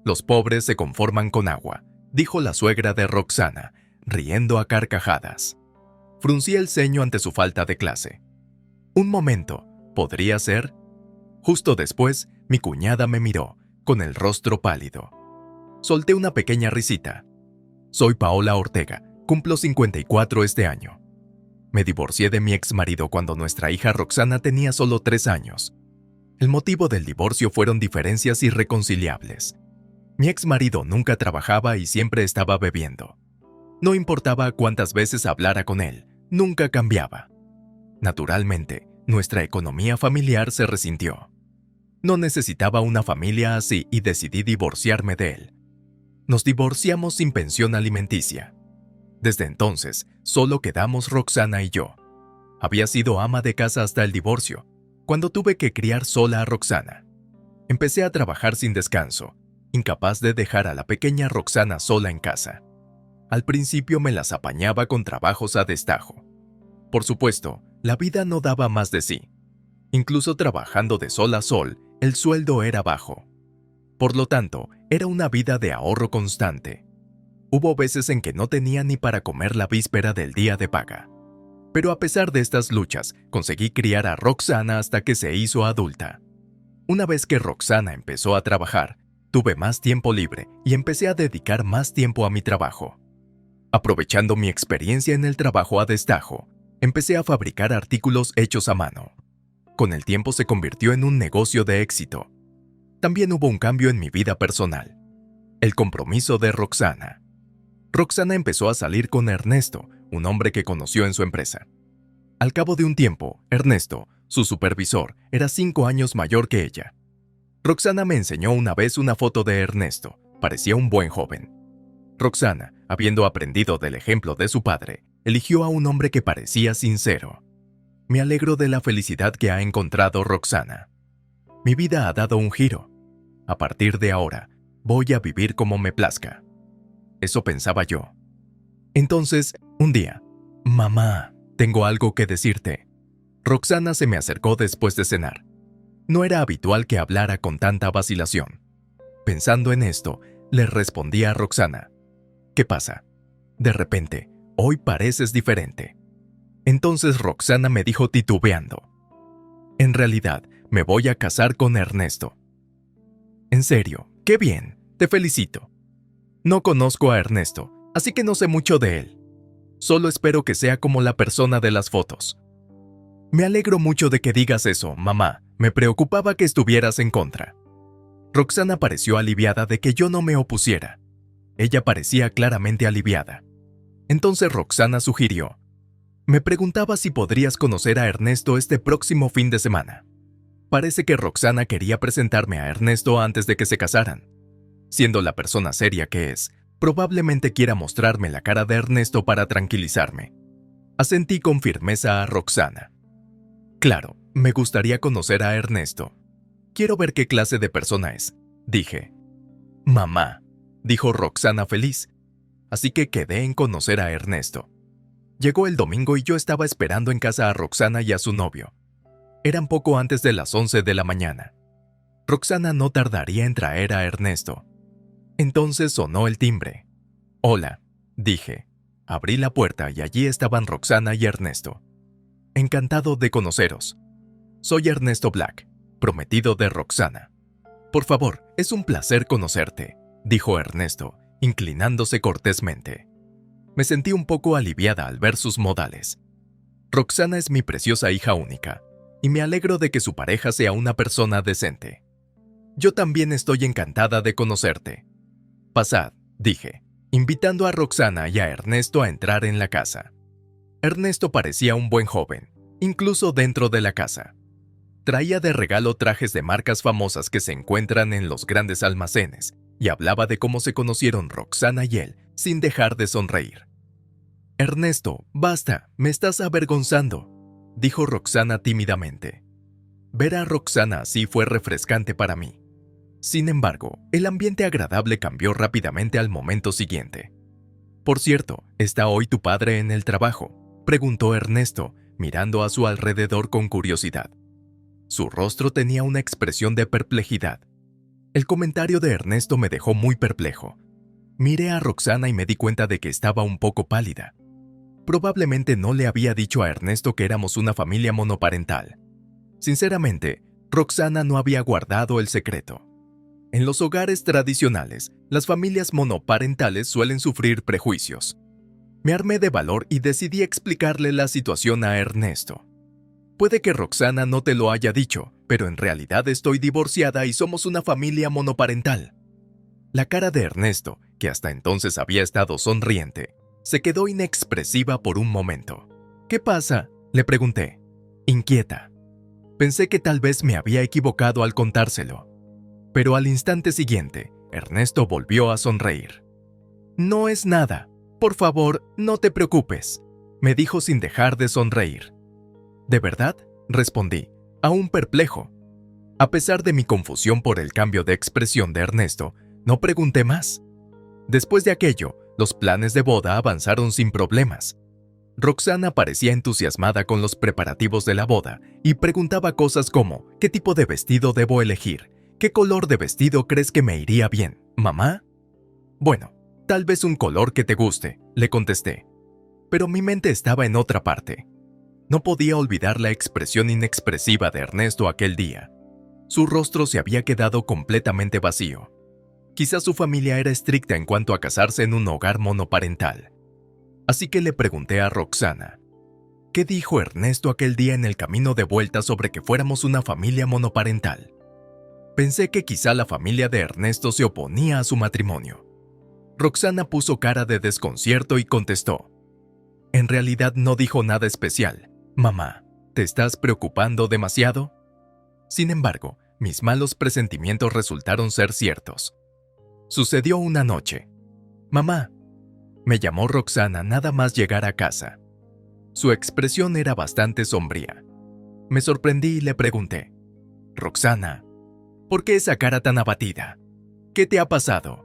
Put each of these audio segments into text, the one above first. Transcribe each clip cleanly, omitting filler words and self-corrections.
Los pobres se conforman con agua, dijo la suegra de Roxana, riendo a carcajadas. Fruncí el ceño ante su falta de clase. Un momento, ¿podría ser? Justo después, mi cuñada me miró, con el rostro pálido. Solté una pequeña risita. Soy Paola Ortega, cumplo 54 este año. Me divorcié de mi exmarido cuando nuestra hija Roxana tenía solo 3 años. El motivo del divorcio fueron diferencias irreconciliables. Mi exmarido nunca trabajaba y siempre estaba bebiendo. No importaba cuántas veces hablara con él, nunca cambiaba. Naturalmente, nuestra economía familiar se resintió. No necesitaba una familia así y decidí divorciarme de él. Nos divorciamos sin pensión alimenticia. Desde entonces, solo quedamos Roxana y yo. Había sido ama de casa hasta el divorcio, cuando tuve que criar sola a Roxana. Empecé a trabajar sin descanso, incapaz de dejar a la pequeña Roxana sola en casa. Al principio me las apañaba con trabajos a destajo. Por supuesto, la vida no daba más de sí. Incluso trabajando de sol a sol, el sueldo era bajo. Por lo tanto, era una vida de ahorro constante. Hubo veces en que no tenía ni para comer la víspera del día de paga. Pero a pesar de estas luchas, conseguí criar a Roxana hasta que se hizo adulta. Una vez que Roxana empezó a trabajar, tuve más tiempo libre y empecé a dedicar más tiempo a mi trabajo. Aprovechando mi experiencia en el trabajo a destajo, empecé a fabricar artículos hechos a mano. Con el tiempo se convirtió en un negocio de éxito. También hubo un cambio en mi vida personal. El compromiso de Roxana. Roxana empezó a salir con Ernesto, un hombre que conoció en su empresa. Al cabo de un tiempo, Ernesto, su supervisor, era 5 años mayor que ella. Roxana me enseñó una vez una foto de Ernesto. Parecía un buen joven. Roxana, habiendo aprendido del ejemplo de su padre, eligió a un hombre que parecía sincero. Me alegro de la felicidad que ha encontrado Roxana. Mi vida ha dado un giro. A partir de ahora, voy a vivir como me plazca. Eso pensaba yo. Entonces, un día, «Mamá, tengo algo que decirte». Roxana se me acercó después de cenar. No era habitual que hablara con tanta vacilación. Pensando en esto, le respondí a Roxana, «¿Qué pasa? De repente, hoy pareces diferente». Entonces Roxana me dijo titubeando, «En realidad, me voy a casar con Ernesto». «¿En serio? ¡Qué bien! Te felicito». No conozco a Ernesto, así que no sé mucho de él. Solo espero que sea como la persona de las fotos. Me alegro mucho de que digas eso, mamá. Me preocupaba que estuvieras en contra. Roxana pareció aliviada de que yo no me opusiera. Ella parecía claramente aliviada. Entonces Roxana sugirió, «Me preguntaba si podrías conocer a Ernesto este próximo fin de semana». Parece que Roxana quería presentarme a Ernesto antes de que se casaran. Siendo la persona seria que es, probablemente quiera mostrarme la cara de Ernesto para tranquilizarme. Asentí con firmeza a Roxana. «Claro, me gustaría conocer a Ernesto. Quiero ver qué clase de persona es», dije. «Mamá», dijo Roxana feliz. Así que quedé en conocer a Ernesto. Llegó el domingo y yo estaba esperando en casa a Roxana y a su novio. Eran poco antes de las 11 de la mañana. Roxana no tardaría en traer a Ernesto. Entonces sonó el timbre. «Hola», dije. Abrí la puerta y allí estaban Roxana y Ernesto. «Encantado de conoceros. Soy Ernesto Black, prometido de Roxana». «Por favor, es un placer conocerte», dijo Ernesto, inclinándose cortésmente. Me sentí un poco aliviada al ver sus modales. Roxana es mi preciosa hija única, y me alegro de que su pareja sea una persona decente. «Yo también estoy encantada de conocerte». «Pasad», dije, invitando a Roxana y a Ernesto a entrar en la casa. Ernesto parecía un buen joven, incluso dentro de la casa. Traía de regalo trajes de marcas famosas que se encuentran en los grandes almacenes y hablaba de cómo se conocieron Roxana y él sin dejar de sonreír. «Ernesto, basta, me estás avergonzando», dijo Roxana tímidamente. Ver a Roxana así fue refrescante para mí. Sin embargo, el ambiente agradable cambió rápidamente al momento siguiente. «Por cierto, ¿está hoy tu padre en el trabajo?», preguntó Ernesto, mirando a su alrededor con curiosidad. Su rostro tenía una expresión de perplejidad. El comentario de Ernesto me dejó muy perplejo. Miré a Roxana y me di cuenta de que estaba un poco pálida. Probablemente no le había dicho a Ernesto que éramos una familia monoparental. Sinceramente, Roxana no había guardado el secreto. En los hogares tradicionales, las familias monoparentales suelen sufrir prejuicios. Me armé de valor y decidí explicarle la situación a Ernesto. Puede que Roxana no te lo haya dicho, pero en realidad estoy divorciada y somos una familia monoparental. La cara de Ernesto, que hasta entonces había estado sonriente, se quedó inexpresiva por un momento. ¿Qué pasa?, le pregunté, inquieta. Pensé que tal vez me había equivocado al contárselo. Pero al instante siguiente, Ernesto volvió a sonreír. No es nada. Por favor, no te preocupes, me dijo sin dejar de sonreír. ¿De verdad?, respondí, aún perplejo. A pesar de mi confusión por el cambio de expresión de Ernesto, no pregunté más. Después de aquello, los planes de boda avanzaron sin problemas. Roxana parecía entusiasmada con los preparativos de la boda y preguntaba cosas como: ¿qué tipo de vestido debo elegir? ¿Qué color de vestido crees que me iría bien, mamá? Bueno, tal vez un color que te guste, le contesté. Pero mi mente estaba en otra parte. No podía olvidar la expresión inexpresiva de Ernesto aquel día. Su rostro se había quedado completamente vacío. Quizás su familia era estricta en cuanto a casarse en un hogar monoparental. Así que le pregunté a Roxana, ¿qué dijo Ernesto aquel día en el camino de vuelta sobre que fuéramos una familia monoparental? Pensé que quizá la familia de Ernesto se oponía a su matrimonio. Roxana puso cara de desconcierto y contestó, en realidad no dijo nada especial. Mamá, ¿te estás preocupando demasiado? Sin embargo, mis malos presentimientos resultaron ser ciertos. Sucedió una noche. Mamá, me llamó Roxana nada más llegar a casa. Su expresión era bastante sombría. Me sorprendí y le pregunté, Roxana, ¿por qué esa cara tan abatida? ¿Qué te ha pasado?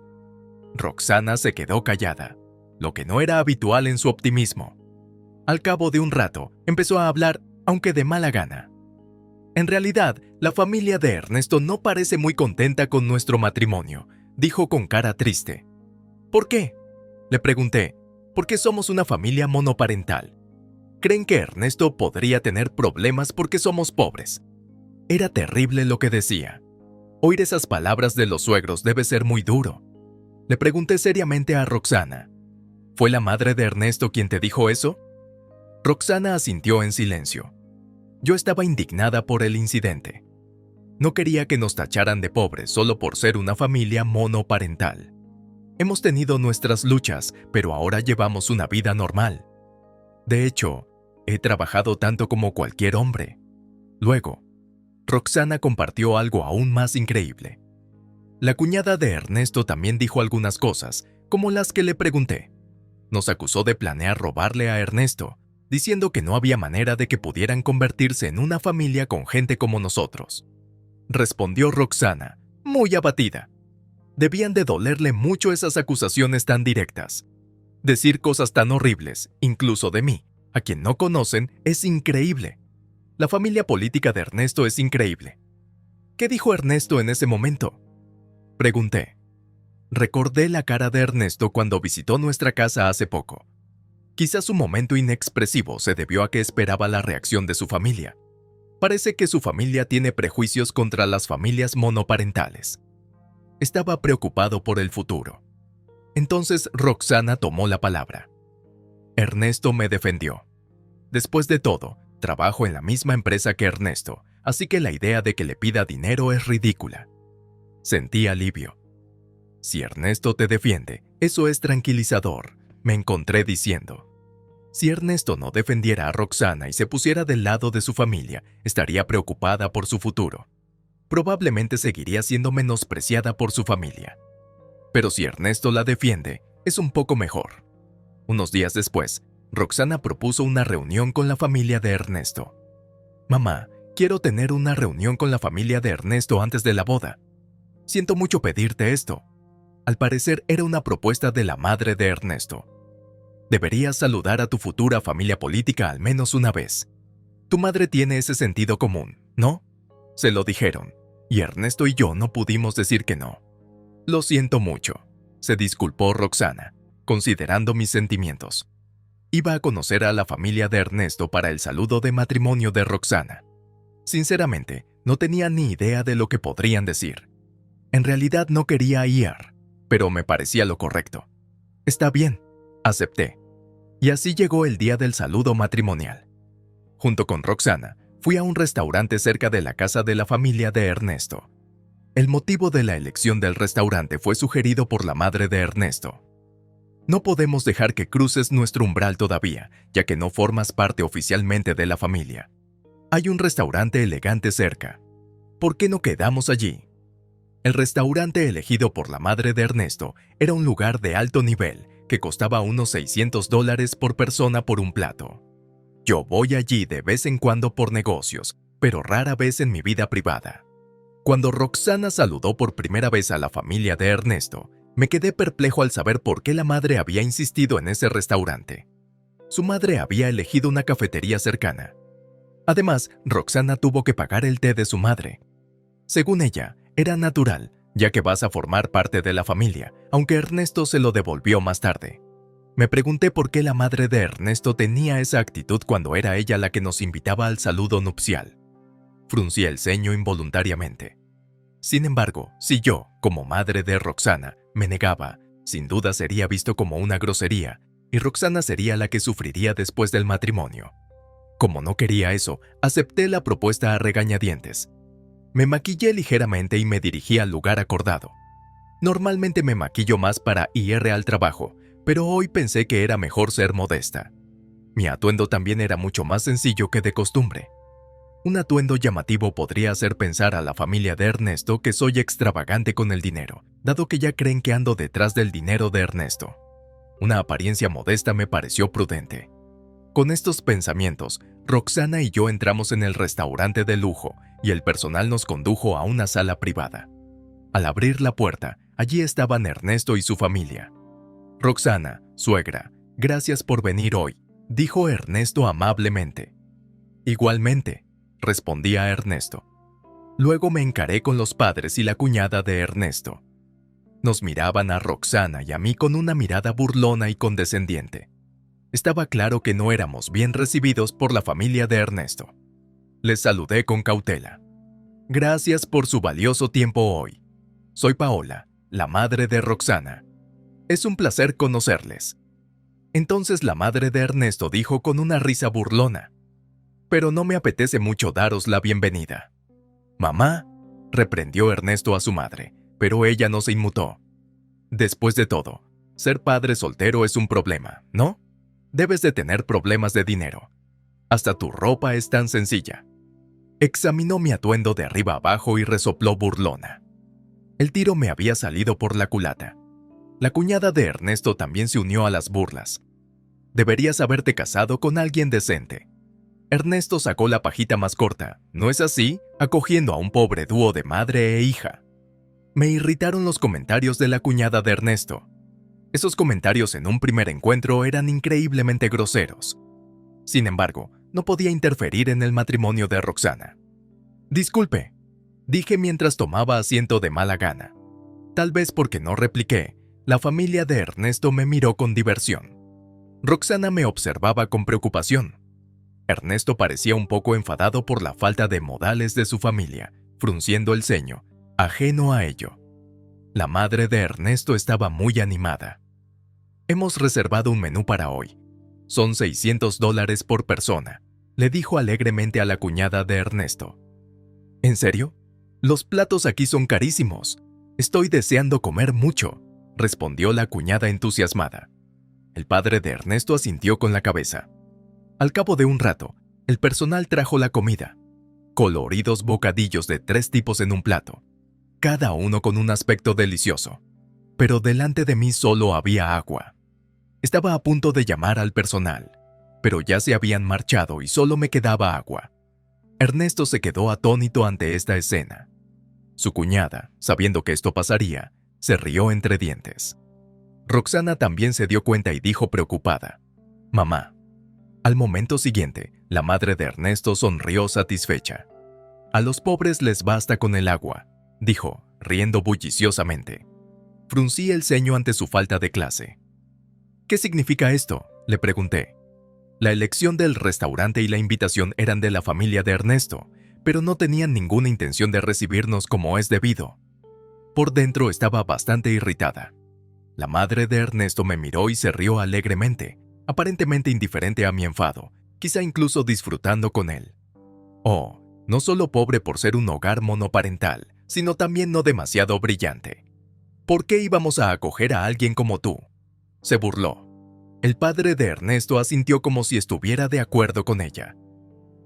Roxana se quedó callada, lo que no era habitual en su optimismo. Al cabo de un rato, empezó a hablar, aunque de mala gana. En realidad, la familia de Ernesto no parece muy contenta con nuestro matrimonio, dijo con cara triste. ¿Por qué?, le pregunté, porque somos una familia monoparental. Creen que Ernesto podría tener problemas porque somos pobres. Era terrible lo que decía. Oír esas palabras de los suegros debe ser muy duro. Le pregunté seriamente a Roxana, ¿fue la madre de Ernesto quien te dijo eso? Roxana asintió en silencio. Yo estaba indignada por el incidente. No quería que nos tacharan de pobres solo por ser una familia monoparental. Hemos tenido nuestras luchas, pero ahora llevamos una vida normal. De hecho, he trabajado tanto como cualquier hombre. Luego, Roxana compartió algo aún más increíble. La cuñada de Ernesto también dijo algunas cosas, como las que le pregunté. Nos acusó de planear robarle a Ernesto, diciendo que no había manera de que pudieran convertirse en una familia con gente como nosotros. Respondió Roxana, muy abatida. Debían de dolerle mucho esas acusaciones tan directas. Decir cosas tan horribles, incluso de mí, a quien no conocen, es increíble. La familia política de Ernesto es increíble. ¿Qué dijo Ernesto en ese momento?, pregunté. Recordé la cara de Ernesto cuando visitó nuestra casa hace poco. Quizás su momento inexpresivo se debió a que esperaba la reacción de su familia. Parece que su familia tiene prejuicios contra las familias monoparentales. Estaba preocupado por el futuro. Entonces Roxana tomó la palabra. Ernesto me defendió. Después de todo, trabajo en la misma empresa que Ernesto, así que la idea de que le pida dinero es ridícula. Sentí alivio. Si Ernesto te defiende, eso es tranquilizador, me encontré diciendo. Si Ernesto no defendiera a Roxana y se pusiera del lado de su familia, estaría preocupada por su futuro. Probablemente seguiría siendo menospreciada por su familia. Pero si Ernesto la defiende, es un poco mejor. Unos días después, Roxana propuso una reunión con la familia de Ernesto. Mamá, quiero tener una reunión con la familia de Ernesto antes de la boda. Siento mucho pedirte esto. Al parecer era una propuesta de la madre de Ernesto. Deberías saludar a tu futura familia política al menos una vez. Tu madre tiene ese sentido común, ¿no? Se lo dijeron. y Ernesto y yo no pudimos decir que no. Lo siento mucho, se disculpó Roxana, considerando mis sentimientos. Iba a conocer a la familia de Ernesto para el saludo de matrimonio de Roxana. Sinceramente, no tenía ni idea de lo que podrían decir. En realidad no quería ir, pero me parecía lo correcto. Está bien, acepté. Y así llegó el día del saludo matrimonial. Junto con Roxana, fui a un restaurante cerca de la casa de la familia de Ernesto. El motivo de la elección del restaurante fue sugerido por la madre de Ernesto. No podemos dejar que cruces nuestro umbral todavía, ya que no formas parte oficialmente de la familia. Hay un restaurante elegante cerca. ¿Por qué no quedamos allí? El restaurante elegido por la madre de Ernesto era un lugar de alto nivel que costaba unos $600 por persona por un plato. Yo voy allí de vez en cuando por negocios, pero rara vez en mi vida privada. Cuando Roxana saludó por primera vez a la familia de Ernesto, me quedé perplejo al saber por qué la madre había insistido en ese restaurante. Su madre había elegido una cafetería cercana. Además, Roxana tuvo que pagar el té de su madre. Según ella, era natural, ya que vas a formar parte de la familia, aunque Ernesto se lo devolvió más tarde. Me pregunté por qué la madre de Ernesto tenía esa actitud cuando era ella la que nos invitaba al saludo nupcial. Fruncí el ceño involuntariamente. Sin embargo, si yo, como madre de Roxana, me negaba, sin duda sería visto como una grosería, y Roxana sería la que sufriría después del matrimonio. Como no quería eso, acepté la propuesta a regañadientes. Me maquillé ligeramente y me dirigí al lugar acordado. Normalmente me maquillo más para ir al trabajo, pero hoy pensé que era mejor ser modesta. Mi atuendo también era mucho más sencillo que de costumbre. Un atuendo llamativo podría hacer pensar a la familia de Ernesto que soy extravagante con el dinero, dado que ya creen que ando detrás del dinero de Ernesto. Una apariencia modesta me pareció prudente. Con estos pensamientos, Roxana y yo entramos en el restaurante de lujo y el personal nos condujo a una sala privada. Al abrir la puerta, allí estaban Ernesto y su familia. Roxana, suegra, gracias por venir hoy, dijo Ernesto amablemente. Igualmente, respondía Ernesto. Luego me encaré con los padres y la cuñada de Ernesto. Nos miraban a Roxana y a mí con una mirada burlona y condescendiente. Estaba claro que no éramos bien recibidos por la familia de Ernesto. Les saludé con cautela. Gracias por su valioso tiempo hoy. Soy Paola, la madre de Roxana. Es un placer conocerles. Entonces la madre de Ernesto dijo con una risa burlona. Pero no me apetece mucho daros la bienvenida. Mamá, reprendió Ernesto a su madre, pero ella no se inmutó. Después de todo, ser padre soltero es un problema, ¿no? Debes de tener problemas de dinero. Hasta tu ropa es tan sencilla. Examinó mi atuendo de arriba abajo y resopló burlona. El tiro me había salido por la culata. La cuñada de Ernesto también se unió a las burlas. Deberías haberte casado con alguien decente. Ernesto sacó la pajita más corta, ¿no es así?, acogiendo a un pobre dúo de madre e hija. Me irritaron los comentarios de la cuñada de Ernesto. Esos comentarios en un primer encuentro eran increíblemente groseros. Sin embargo, no podía interferir en el matrimonio de Roxana. Disculpe, dije mientras tomaba asiento de mala gana. Tal vez porque no repliqué, la familia de Ernesto me miró con diversión. Roxana me observaba con preocupación. Ernesto parecía un poco enfadado por la falta de modales de su familia, frunciendo el ceño, ajeno a ello. La madre de Ernesto estaba muy animada. Hemos reservado un menú para hoy. Son $600 por persona, le dijo alegremente a la cuñada de Ernesto. ¿En serio? Los platos aquí son carísimos. Estoy deseando comer mucho, respondió la cuñada entusiasmada. El padre de Ernesto asintió con la cabeza. Al cabo de un rato, el personal trajo la comida. Coloridos bocadillos de 3 tipos en un plato, cada uno con un aspecto delicioso. Pero delante de mí solo había agua. Estaba a punto de llamar al personal, pero ya se habían marchado y solo me quedaba agua. Ernesto se quedó atónito ante esta escena. Su cuñada, sabiendo que esto pasaría, se rió entre dientes. Roxana también se dio cuenta y dijo preocupada: «Mamá». Al momento siguiente, la madre de Ernesto sonrió satisfecha. A los pobres les basta con el agua, dijo, riendo bulliciosamente. Fruncí el ceño ante su falta de clase. ¿Qué significa esto?, le pregunté. La elección del restaurante y la invitación eran de la familia de Ernesto, pero no tenían ninguna intención de recibirnos como es debido. Por dentro estaba bastante irritada. La madre de Ernesto me miró y se rió alegremente, aparentemente indiferente a mi enfado, quizá incluso disfrutando con él. Oh, no solo pobre por ser un hogar monoparental, sino también no demasiado brillante. ¿Por qué íbamos a acoger a alguien como tú?, se burló. El padre de Ernesto asintió como si estuviera de acuerdo con ella.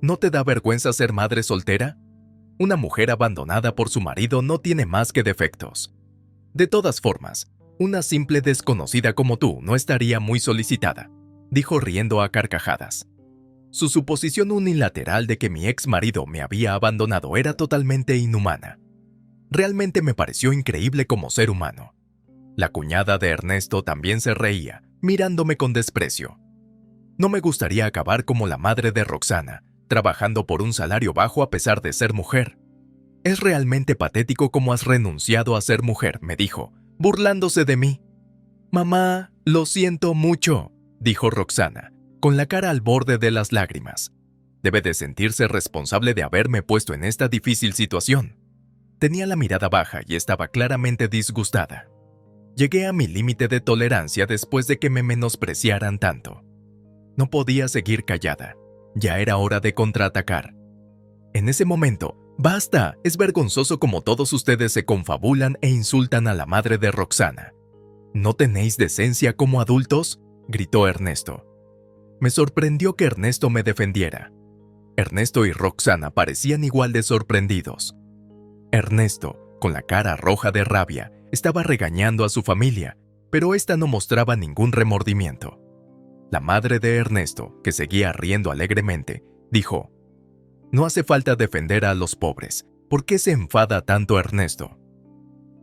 ¿No te da vergüenza ser madre soltera? Una mujer abandonada por su marido no tiene más que defectos. De todas formas, una simple desconocida como tú no estaría muy solicitada, dijo riendo a carcajadas. Su suposición unilateral de que mi ex marido me había abandonado era totalmente inhumana. Realmente me pareció increíble como ser humano. La cuñada de Ernesto también se reía, mirándome con desprecio. No me gustaría acabar como la madre de Roxana, trabajando por un salario bajo a pesar de ser mujer. Es realmente patético cómo has renunciado a ser mujer, me dijo, burlándose de mí. Mamá, lo siento mucho, dijo Roxana, con la cara al borde de las lágrimas. Debe de sentirse responsable de haberme puesto en esta difícil situación. Tenía la mirada baja y estaba claramente disgustada. Llegué a mi límite de tolerancia después de que me menospreciaran tanto. No podía seguir callada. Ya era hora de contraatacar. En ese momento, ¡basta! Es vergonzoso como todos ustedes se confabulan e insultan a la madre de Roxana. ¿No tenéis decencia como adultos?, gritó Ernesto. Me sorprendió que Ernesto me defendiera. Ernesto y Roxana parecían igual de sorprendidos. Ernesto, con la cara roja de rabia, estaba regañando a su familia, pero ésta no mostraba ningún remordimiento. La madre de Ernesto, que seguía riendo alegremente, dijo: «No hace falta defender a los pobres. ¿Por qué se enfada tanto Ernesto?».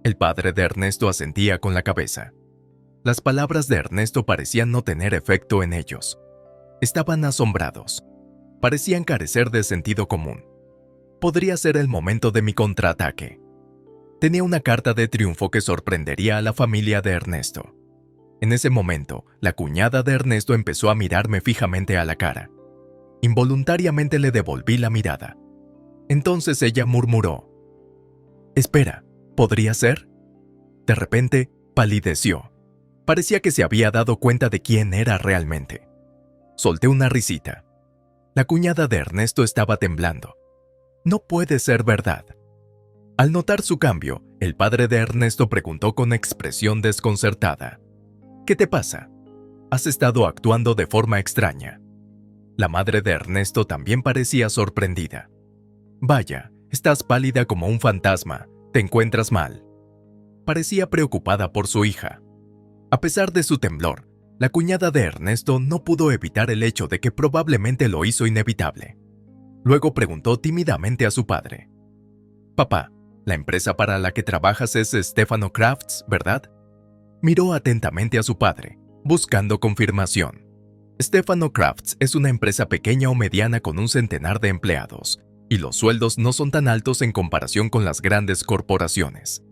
El padre de Ernesto asentía con la cabeza. Las palabras de Ernesto parecían no tener efecto en ellos. Estaban asombrados. Parecían carecer de sentido común. Podría ser el momento de mi contraataque. Tenía una carta de triunfo que sorprendería a la familia de Ernesto. En ese momento, la cuñada de Ernesto empezó a mirarme fijamente a la cara. Involuntariamente le devolví la mirada. Entonces ella murmuró: «Espera, ¿podría ser?». De repente, palideció. Parecía que se había dado cuenta de quién era realmente. Solté una risita. La cuñada de Ernesto estaba temblando. No puede ser verdad. Al notar su cambio, el padre de Ernesto preguntó con expresión desconcertada: «¿Qué te pasa? Has estado actuando de forma extraña». La madre de Ernesto también parecía sorprendida. «Vaya, estás pálida como un fantasma. ¿Te encuentras mal?». Parecía preocupada por su hija. A pesar de su temblor, la cuñada de Ernesto no pudo evitar el hecho de que probablemente lo hizo inevitable. Luego preguntó tímidamente a su padre: «Papá, la empresa para la que trabajas es Stefano Crafts, ¿verdad?». Miró atentamente a su padre, buscando confirmación. Stefano Crafts es una empresa pequeña o mediana con un centenar de empleados, y los sueldos no son tan altos en comparación con las grandes corporaciones.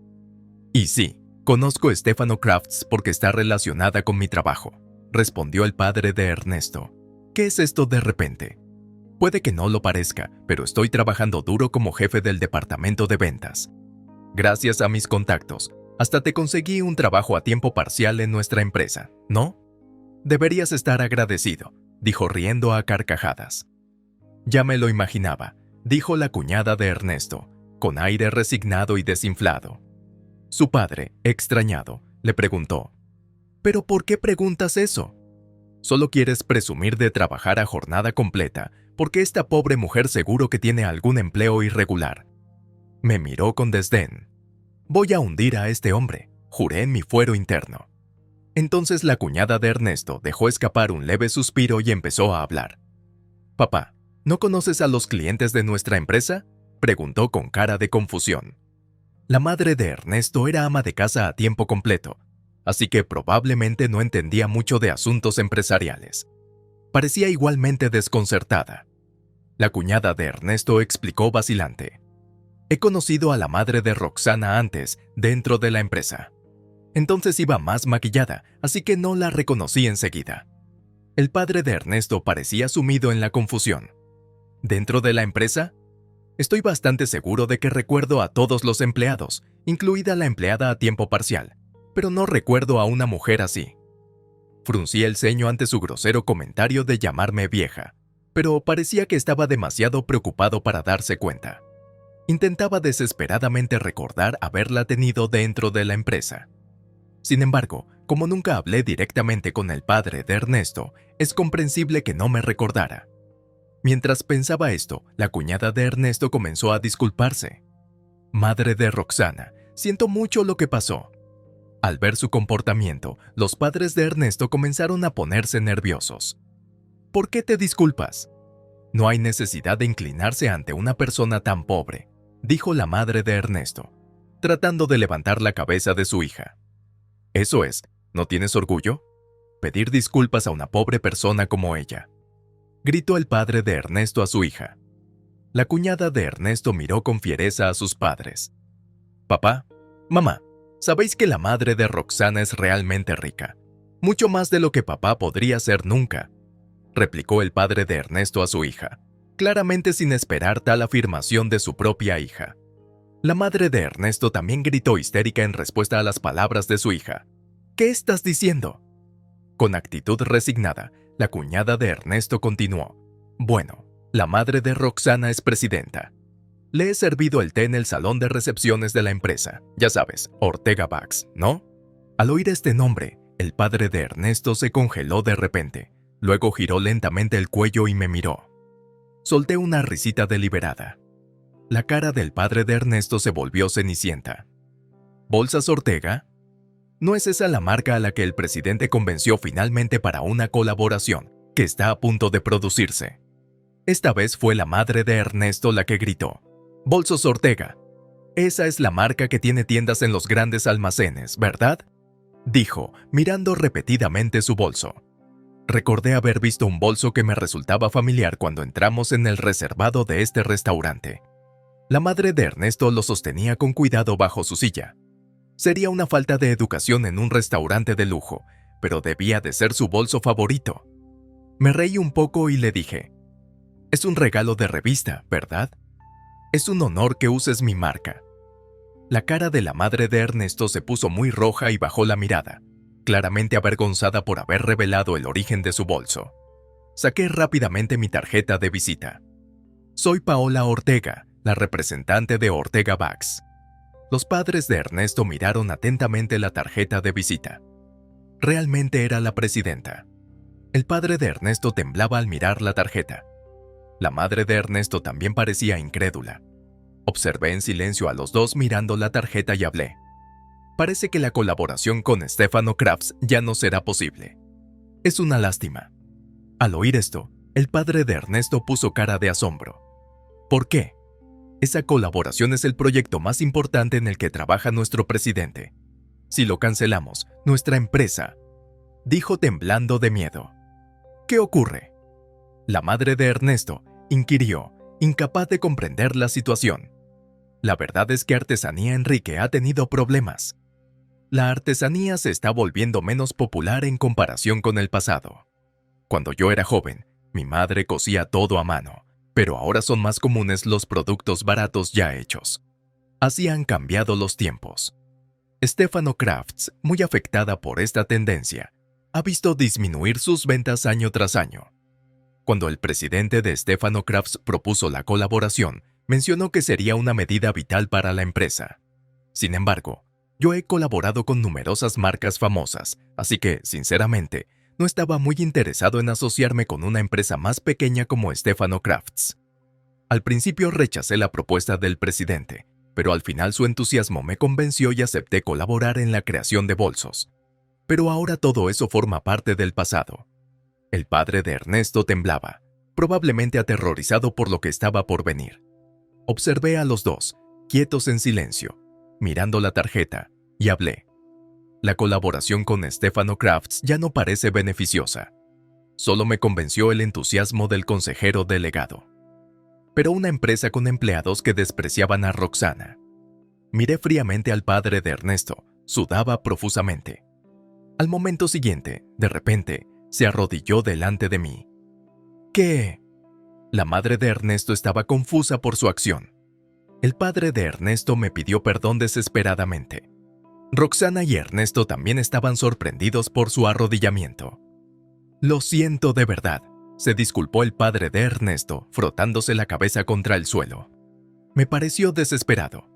«Y sí, conozco Stefano Crafts porque está relacionada con mi trabajo», respondió el padre de Ernesto. «¿Qué es esto de repente?». «Puede que no lo parezca, pero estoy trabajando duro como jefe del departamento de ventas. Gracias a mis contactos, hasta te conseguí un trabajo a tiempo parcial en nuestra empresa, ¿no? Deberías estar agradecido», dijo riendo a carcajadas. «Ya me lo imaginaba», dijo la cuñada de Ernesto, con aire resignado y desinflado. Su padre, extrañado, le preguntó: «¿Pero por qué preguntas eso? Solo quieres presumir de trabajar a jornada completa, porque esta pobre mujer seguro que tiene algún empleo irregular». Me miró con desdén. «Voy a hundir a este hombre», juré en mi fuero interno. Entonces la cuñada de Ernesto dejó escapar un leve suspiro y empezó a hablar. «Papá, ¿no conoces a los clientes de nuestra empresa?», preguntó con cara de confusión. La madre de Ernesto era ama de casa a tiempo completo, así que probablemente no entendía mucho de asuntos empresariales. Parecía igualmente desconcertada. La cuñada de Ernesto explicó vacilante. He conocido a la madre de Roxana antes, dentro de la empresa. Entonces iba más maquillada, así que no la reconocí enseguida. El padre de Ernesto parecía sumido en la confusión. ¿Dentro de la empresa? Estoy bastante seguro de que recuerdo a todos los empleados, incluida la empleada a tiempo parcial, pero no recuerdo a una mujer así. Fruncí el ceño ante su grosero comentario de llamarme vieja, pero parecía que estaba demasiado preocupado para darse cuenta. Intentaba desesperadamente recordar haberla tenido dentro de la empresa. Sin embargo, como nunca hablé directamente con el padre de Ernesto, es comprensible que no me recordara. Mientras pensaba esto, la cuñada de Ernesto comenzó a disculparse. Madre de Roxana, siento mucho lo que pasó. Al ver su comportamiento, los padres de Ernesto comenzaron a ponerse nerviosos. ¿Por qué te disculpas? No hay necesidad de inclinarse ante una persona tan pobre, dijo la madre de Ernesto, tratando de levantar la cabeza de su hija. Eso es, ¿no tienes orgullo? Pedir disculpas a una pobre persona como ella, gritó el padre de Ernesto a su hija. La cuñada de Ernesto miró con fiereza a sus padres. Papá, mamá, sabéis que la madre de Roxana es realmente rica, mucho más de lo que papá podría ser nunca, replicó el padre de Ernesto a su hija, claramente sin esperar tal afirmación de su propia hija. La madre de Ernesto también gritó histérica en respuesta a las palabras de su hija. ¿Qué estás diciendo? Con actitud resignada, la cuñada de Ernesto continuó. Bueno, la madre de Roxana es presidenta. Le he servido el té en el salón de recepciones de la empresa, ya sabes, Ortega Bucks, ¿no? Al oír este nombre, el padre de Ernesto se congeló de repente, luego giró lentamente el cuello y me miró. Solté una risita deliberada. La cara del padre de Ernesto se volvió cenicienta. ¿Bolsas Ortega? ¿No es esa la marca a la que el presidente convenció finalmente para una colaboración que está a punto de producirse? Esta vez fue la madre de Ernesto la que gritó. Bolsos Ortega. Esa es la marca que tiene tiendas en los grandes almacenes, ¿verdad? Dijo, mirando repetidamente su bolso. Recordé haber visto un bolso que me resultaba familiar cuando entramos en el reservado de este restaurante. La madre de Ernesto lo sostenía con cuidado bajo su silla. Sería una falta de educación en un restaurante de lujo, pero debía de ser su bolso favorito. Me reí un poco y le dije, es un regalo de revista, ¿verdad? Es un honor que uses mi marca. La cara de la madre de Ernesto se puso muy roja y bajó la mirada, claramente avergonzada por haber revelado el origen de su bolso. Saqué rápidamente mi tarjeta de visita. Soy Paola Ortega, la representante de Ortega Bucks. Los padres de Ernesto miraron atentamente la tarjeta de visita. Realmente era la presidenta. El padre de Ernesto temblaba al mirar la tarjeta. La madre de Ernesto también parecía incrédula. Observé en silencio a los dos mirando la tarjeta y hablé. Parece que la colaboración con Stefano Crafts ya no será posible. Es una lástima. Al oír esto, el padre de Ernesto puso cara de asombro. ¿Por qué? Esa colaboración es el proyecto más importante en el que trabaja nuestro presidente. Si lo cancelamos, nuestra empresa, dijo temblando de miedo. ¿Qué ocurre? La madre de Ernesto inquirió, incapaz de comprender la situación. La verdad es que Artesanía Enrique ha tenido problemas. La artesanía se está volviendo menos popular en comparación con el pasado. Cuando yo era joven, mi madre cosía todo a mano, pero ahora son más comunes los productos baratos ya hechos. Así han cambiado los tiempos. Stefano Crafts, muy afectada por esta tendencia, ha visto disminuir sus ventas año tras año. Cuando el presidente de Stefano Crafts propuso la colaboración, mencionó que sería una medida vital para la empresa. Sin embargo, yo he colaborado con numerosas marcas famosas, así que, sinceramente, no estaba muy interesado en asociarme con una empresa más pequeña como Stefano Crafts. Al principio rechacé la propuesta del presidente, pero al final su entusiasmo me convenció y acepté colaborar en la creación de bolsos. Pero ahora todo eso forma parte del pasado. El padre de Ernesto temblaba, probablemente aterrorizado por lo que estaba por venir. Observé a los dos, quietos en silencio, mirando la tarjeta, y hablé. La colaboración con Stefano Crafts ya no parece beneficiosa. Solo me convenció el entusiasmo del consejero delegado. pero una empresa con empleados que despreciaban a Roxana. Miré fríamente al padre de Ernesto, sudaba profusamente. Al momento siguiente, de repente, se arrodilló delante de mí. ¿Qué? La madre de Ernesto estaba confusa por su acción. El padre de Ernesto me pidió perdón desesperadamente. Roxana y Ernesto también estaban sorprendidos por su arrodillamiento. Lo siento de verdad, se disculpó el padre de Ernesto, frotándose la cabeza contra el suelo. Me pareció desesperado.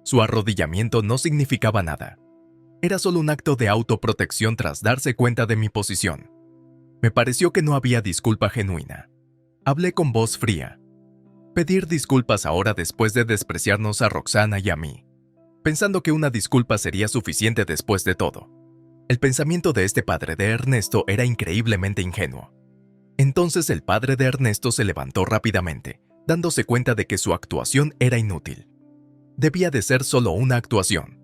Su arrodillamiento no significaba nada. Era solo un acto de autoprotección tras darse cuenta de mi posición. Me pareció que no había disculpa genuina. Hablé con voz fría. Pedir disculpas ahora después de despreciarnos a Roxana y a mí, pensando que una disculpa sería suficiente después de todo. El pensamiento de este padre de Ernesto era increíblemente ingenuo. Entonces el padre de Ernesto se levantó rápidamente, dándose cuenta de que su actuación era inútil. Debía de ser solo una actuación.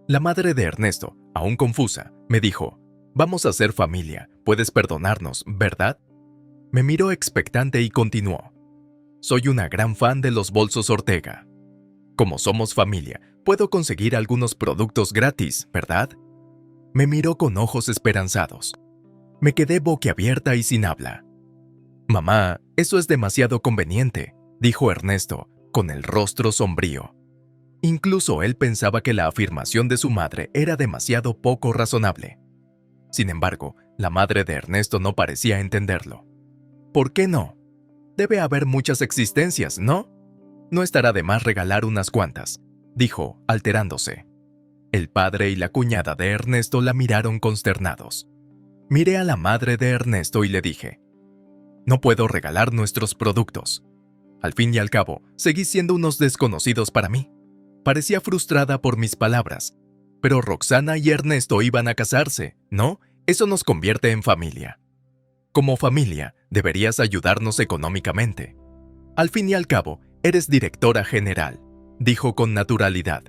La madre de Ernesto, aún confusa, me dijo: «Vamos a ser familia, puedes perdonarnos, ¿verdad?». Me miró expectante y continuó: «Soy una gran fan de los bolsos Ortega. Como somos familia, puedo conseguir algunos productos gratis, ¿verdad?». Me miró con ojos esperanzados. Me quedé boquiabierta y sin habla. «Mamá, eso es demasiado conveniente», dijo Ernesto, con el rostro sombrío. Incluso él pensaba que la afirmación de su madre era demasiado poco razonable. Sin embargo, la madre de Ernesto no parecía entenderlo. «¿Por qué no? Debe haber muchas existencias, ¿no? No estará de más regalar unas cuantas», dijo, alterándose. El padre y la cuñada de Ernesto la miraron consternados. Miré a la madre de Ernesto y le dije: «No puedo regalar nuestros productos. Al fin y al cabo, seguís siendo unos desconocidos para mí». Parecía frustrada por mis palabras. «Pero Roxana y Ernesto iban a casarse, ¿no? Eso nos convierte en familia. Como familia, deberías ayudarnos económicamente. Al fin y al cabo, eres directora general», dijo con naturalidad.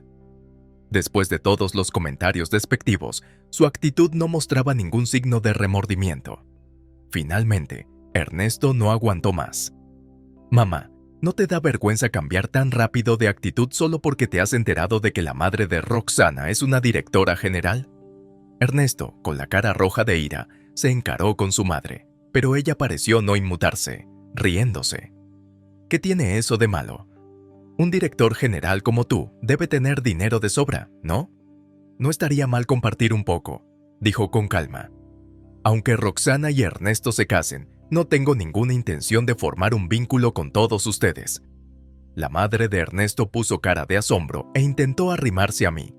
Después de todos los comentarios despectivos, su actitud no mostraba ningún signo de remordimiento. Finalmente, Ernesto no aguantó más. «Mamá, ¿no te da vergüenza cambiar tan rápido de actitud solo porque te has enterado de que la madre de Roxana es una directora general?». Ernesto, con la cara roja de ira, se encaró con su madre, pero ella pareció no inmutarse, riéndose. «¿Qué tiene eso de malo? Un director general como tú debe tener dinero de sobra, ¿no? No estaría mal compartir un poco», dijo con calma. «Aunque Roxana y Ernesto se casen, no tengo ninguna intención de formar un vínculo con todos ustedes». La madre de Ernesto puso cara de asombro e intentó arrimarse a mí.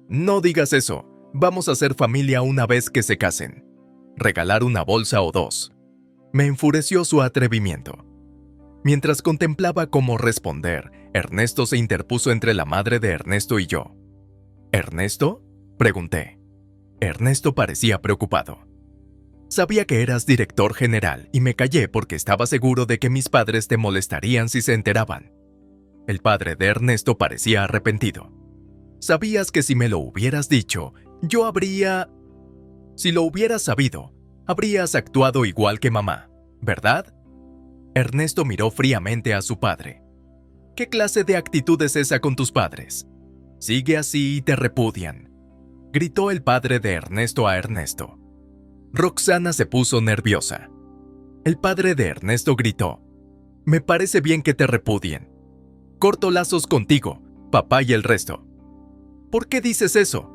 «No digas eso. Vamos a ser familia una vez que se casen. Regalar una bolsa o dos». Me enfureció su atrevimiento. Mientras contemplaba cómo responder, Ernesto se interpuso entre la madre de Ernesto y yo. «¿Ernesto?», pregunté. Ernesto parecía preocupado. «Sabía que eras director general y me callé porque estaba seguro de que mis padres te molestarían si se enteraban». El padre de Ernesto parecía arrepentido. «Sabías que si me lo hubieras dicho, yo habría... Si lo hubieras sabido, habrías actuado igual que mamá, ¿verdad?». Ernesto miró fríamente a su padre. «¿Qué clase de actitud es esa con tus padres? Sigue así y te repudian», gritó el padre de Ernesto a Ernesto. Roxana se puso nerviosa. El padre de Ernesto gritó: «Me parece bien que te repudien. Corto lazos contigo, papá y el resto». «¿Por qué dices eso?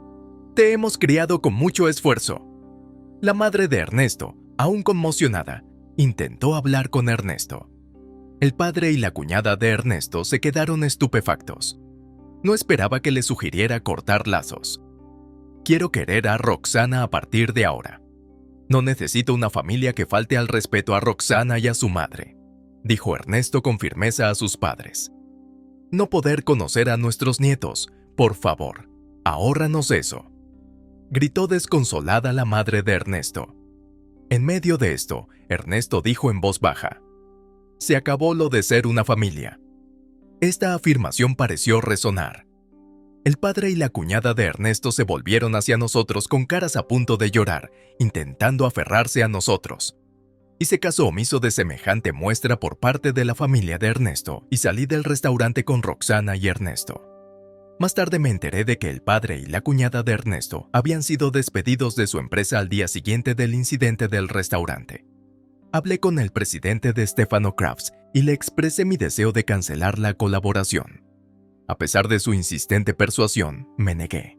Te hemos criado con mucho esfuerzo». La madre de Ernesto, aún conmocionada, intentó hablar con Ernesto. El padre y la cuñada de Ernesto se quedaron estupefactos. No esperaba que le sugiriera cortar lazos. «Quiero querer a Roxana a partir de ahora. No necesito una familia que falte al respeto a Roxana y a su madre», dijo Ernesto con firmeza a sus padres. «No poder conocer a nuestros nietos, por favor, ahórranos eso», gritó desconsolada la madre de Ernesto. En medio de esto, Ernesto dijo en voz baja: «Se acabó lo de ser una familia». Esta afirmación pareció resonar. El padre y la cuñada de Ernesto se volvieron hacia nosotros con caras a punto de llorar, intentando aferrarse a nosotros. Hice caso omiso de semejante muestra por parte de la familia de Ernesto y salí del restaurante con Roxana y Ernesto. Más tarde me enteré de que el padre y la cuñada de Ernesto habían sido despedidos de su empresa al día siguiente del incidente del restaurante. Hablé con el presidente de Stefano Crafts y le expresé mi deseo de cancelar la colaboración. A pesar de su insistente persuasión, me negué.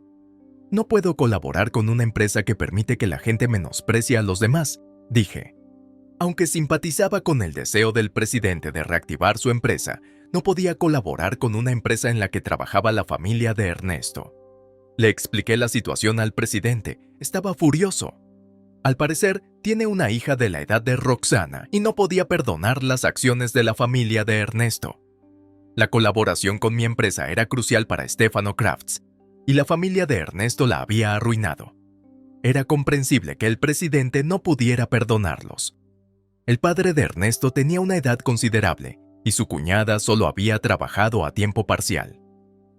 No puedo colaborar con una empresa que permite que la gente menosprecie a los demás, dije. Aunque simpatizaba con el deseo del presidente de reactivar su empresa, no podía colaborar con una empresa en la que trabajaba la familia de Ernesto. Le expliqué la situación al presidente. Estaba furioso. Al parecer, tiene una hija de la edad de Roxana y no podía perdonar las acciones de la familia de Ernesto. La colaboración con mi empresa era crucial para Stefano Crafts, y la familia de Ernesto la había arruinado. Era comprensible que el presidente no pudiera perdonarlos. El padre de Ernesto tenía una edad considerable y su cuñada solo había trabajado a tiempo parcial.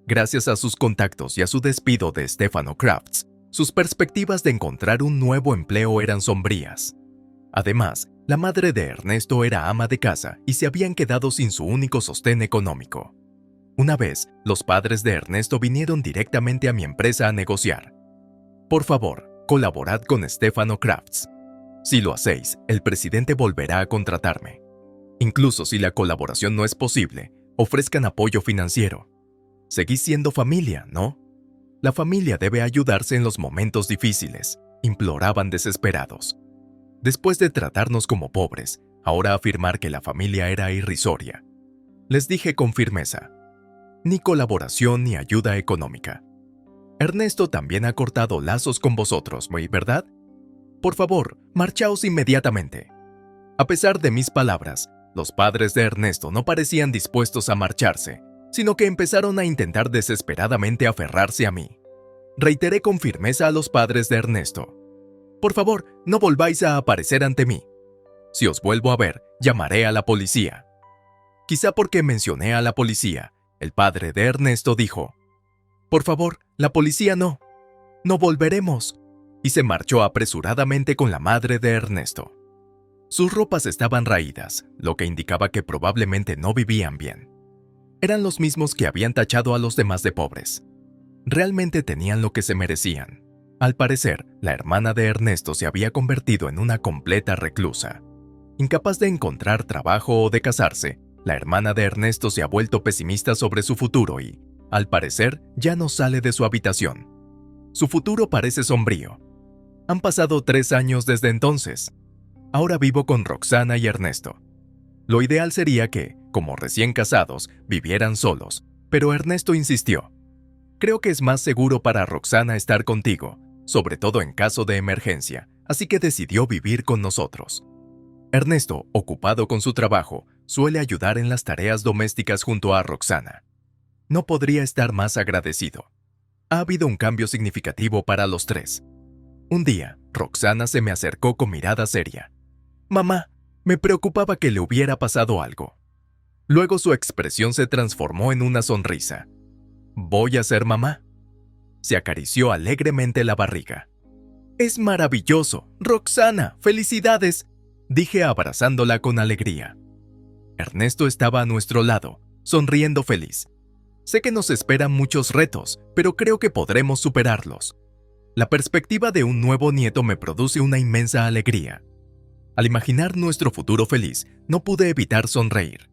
Gracias a sus contactos y a su despido de Stefano Crafts, sus perspectivas de encontrar un nuevo empleo eran sombrías. Además, la madre de Ernesto era ama de casa y se habían quedado sin su único sostén económico. Una vez, los padres de Ernesto vinieron directamente a mi empresa a negociar. Por favor, colaborad con Stefano Crafts. Si lo hacéis, el presidente volverá a contratarme. Incluso si la colaboración no es posible, ofrezcan apoyo financiero. Seguís siendo familia, ¿no? La familia debe ayudarse en los momentos difíciles, imploraban desesperados. Después de tratarnos como pobres, ahora afirmar que la familia era irrisoria. Les dije con firmeza, ni colaboración ni ayuda económica. Ernesto también ha cortado lazos con vosotros, ¿verdad? Por favor, marchaos inmediatamente. A pesar de mis palabras, los padres de Ernesto no parecían dispuestos a marcharse, sino que empezaron a intentar desesperadamente aferrarse a mí. Reiteré con firmeza a los padres de Ernesto. Por favor, no volváis a aparecer ante mí. Si os vuelvo a ver, llamaré a la policía. Quizá porque mencioné a la policía, el padre de Ernesto dijo, por favor, la policía no. No volveremos. Y se marchó apresuradamente con la madre de Ernesto. Sus ropas estaban raídas, lo que indicaba que probablemente no vivían bien. Eran los mismos que habían tachado a los demás de pobres. Realmente tenían lo que se merecían. Al parecer, la hermana de Ernesto se había convertido en una completa reclusa. Incapaz de encontrar trabajo o de casarse, la hermana de Ernesto se ha vuelto pesimista sobre su futuro y, al parecer, ya no sale de su habitación. Su futuro parece sombrío. Han pasado 3 años desde entonces. Ahora vivo con Roxana y Ernesto. Lo ideal sería que, como recién casados, vivieran solos, pero Ernesto insistió. Creo que es más seguro para Roxana estar contigo, sobre todo en caso de emergencia, así que decidió vivir con nosotros. Ernesto, ocupado con su trabajo, suele ayudar en las tareas domésticas junto a Roxana. No podría estar más agradecido. Ha habido un cambio significativo para los tres. Un día, Roxana se me acercó con mirada seria. Mamá, me preocupaba que le hubiera pasado algo. Luego su expresión se transformó en una sonrisa. ¿Voy a ser mamá? Se acarició alegremente la barriga. ¡Es maravilloso! ¡Roxana, felicidades!, dije abrazándola con alegría. Ernesto estaba a nuestro lado, sonriendo feliz. Sé que nos esperan muchos retos, pero creo que podremos superarlos. La perspectiva de un nuevo nieto me produce una inmensa alegría. Al imaginar nuestro futuro feliz, no pude evitar sonreír.